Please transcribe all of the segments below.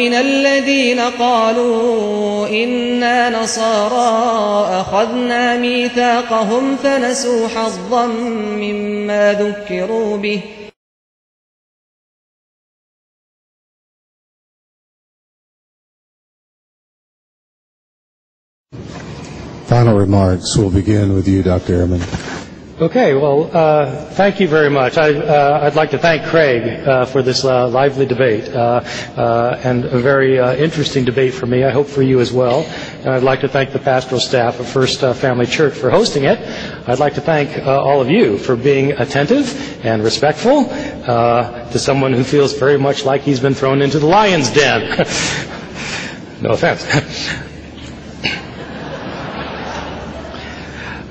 من الذين قالوا إنا نصارى أخذنا ميثاقهم فنسوا حظا مما ذكروا به Final remarks. We'll begin with you, Dr. Ehrman. Okay, well, thank you very much. I'd like to thank Craig for this lively debate and a very interesting debate for me. I hope for you as well. And I'd like to thank the pastoral staff of First Family Church for hosting it. I'd like to thank all of you for being attentive and respectful to someone who feels very much like he's been thrown into the lion's den. No offense.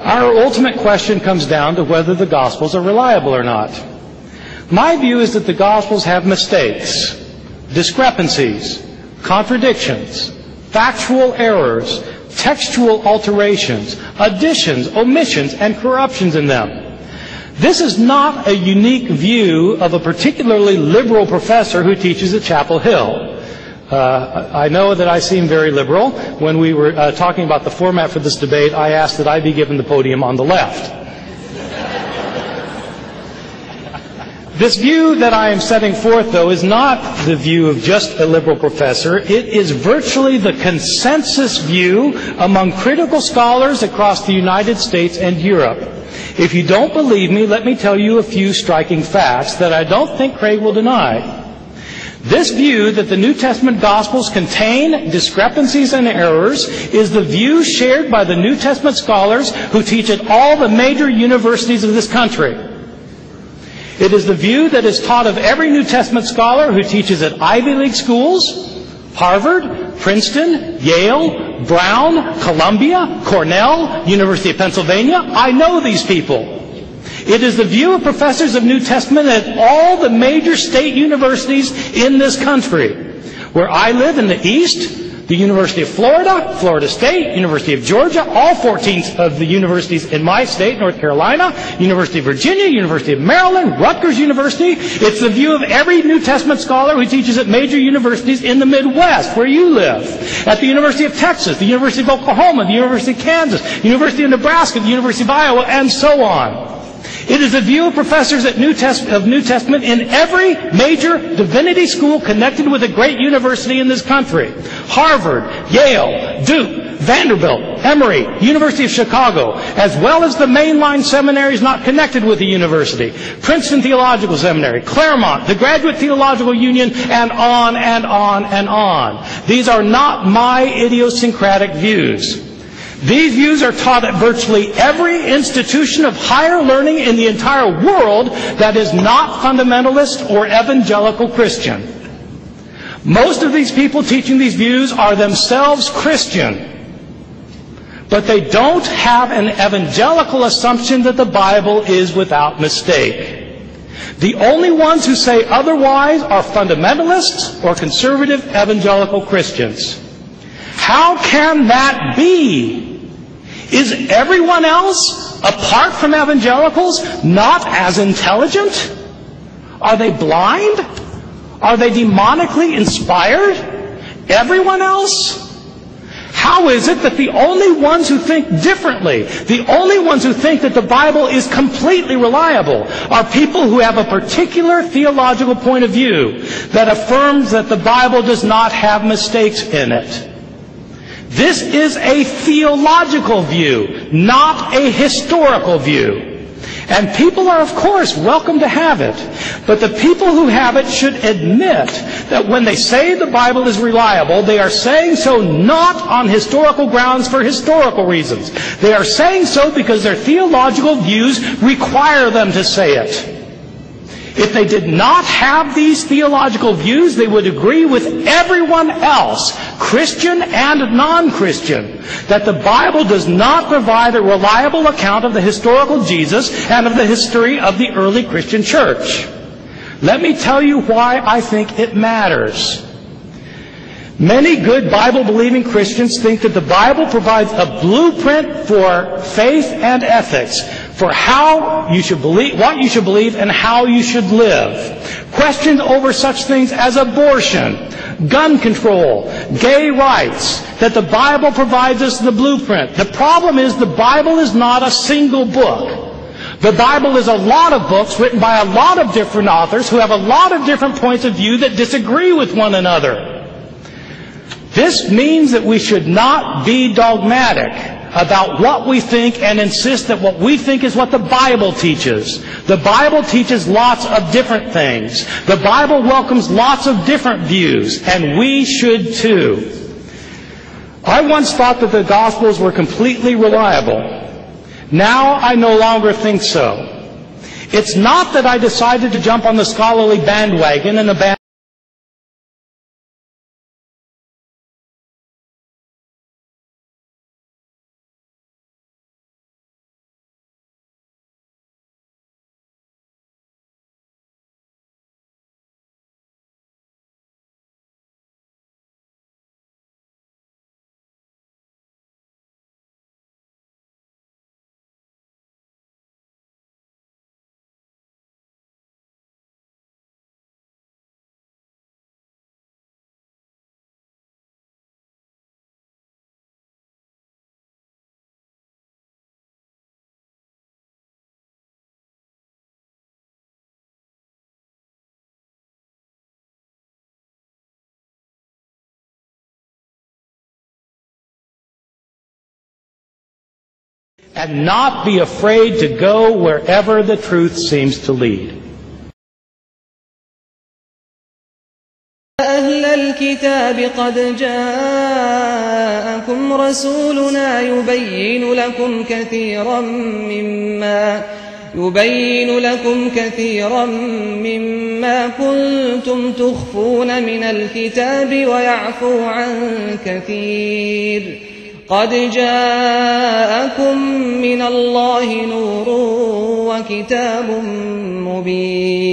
Our ultimate question comes down to whether the Gospels are reliable or not. My view is that the Gospels have mistakes, discrepancies, contradictions, factual errors, textual alterations, additions, omissions, and corruptions in them. This is not a unique view of a particularly liberal professor who teaches at Chapel Hill. I know that I seem very liberal. When we were talking about the format for this debate, I asked that I be given the podium on the left. This view that I am setting forth, though, is not the view of just a liberal professor. It is virtually the consensus view among critical scholars across the United States and Europe. If you don't believe me, let me tell you a few striking facts that I don't think Craig will deny. This view that the New Testament Gospels contain discrepancies and errors is the view shared by the New Testament scholars who teach at all the major universities of this country. It is the view that is taught of every New Testament scholar who teaches at Ivy League schools, Harvard, Princeton, Yale, Brown, Columbia, Cornell, University of Pennsylvania. I know these people. It is the view of professors of New Testament at all the major state universities in this country. Where I live in the East, the University of Florida, Florida State, University of Georgia, all 14 of the universities in my state, North Carolina, University of Virginia, University of Maryland, Rutgers University. It's the view of every New Testament scholar who teaches at major universities in the Midwest, where you live. At the University of Texas, the University of Oklahoma, the University of Kansas, University of Nebraska, the University of Iowa, and so on. It is the view of professors at New Testament in every major divinity school connected with a great university in this country. Harvard, Yale, Duke, Vanderbilt, Emory, University of Chicago, as well as the mainline seminaries not connected with the university. Princeton Theological Seminary, Claremont, the Graduate Theological Union, and on and on and on. These are not my idiosyncratic views. These views are taught at virtually every institution of higher learning in the entire world that is not fundamentalist or evangelical Christian. Most of these people teaching these views are themselves Christian, but they don't have an evangelical assumption that the Bible is without mistake. The only ones who say otherwise are fundamentalists or conservative evangelical Christians. How can that be? Is everyone else, apart from evangelicals, not as intelligent? Are they blind? Are they demonically inspired? Everyone else? How is it that the only ones who think differently, the only ones who think that the Bible is completely reliable, are people who have a particular theological point of view that affirms that the Bible does not have mistakes in it? This is a theological view, not a historical view. And people are, of course, welcome to have it. But the people who have it should admit that when they say the Bible is reliable, they are saying so not on historical grounds for historical reasons. They are saying so because their theological views require them to say it. If they did not have these theological views, they would agree with everyone else, Christian and non-Christian, that the Bible does not provide a reliable account of the historical Jesus and of the history of the early Christian church. Let me tell you why I think it matters. Many good Bible-believing Christians think that the Bible provides a blueprint for faith and ethics, for how you should believe, what you should believe, and how you should live. Questions over such things as abortion, gun control, gay rights, that the Bible provides us the blueprint. The problem is the Bible is not a single book. The Bible is a lot of books written by a lot of different authors who have a lot of different points of view that disagree with one another. This means that we should not be dogmatic about what we think and insist that what we think is what the Bible teaches. The Bible teaches lots of different things. The Bible welcomes lots of different views, and we should too. I once thought that the Gospels were completely reliable. Now I no longer think so. It's not that I decided to jump on the scholarly bandwagon and abandon and not be afraid to go wherever the truth seems to lead. أهل الكتاب قد جاءكم رسولنا يبين لكم كثيرا مما كنتم تخفون من الكتاب ويعفو عن كثير قد جاءكم من الله نور وكتاب مبين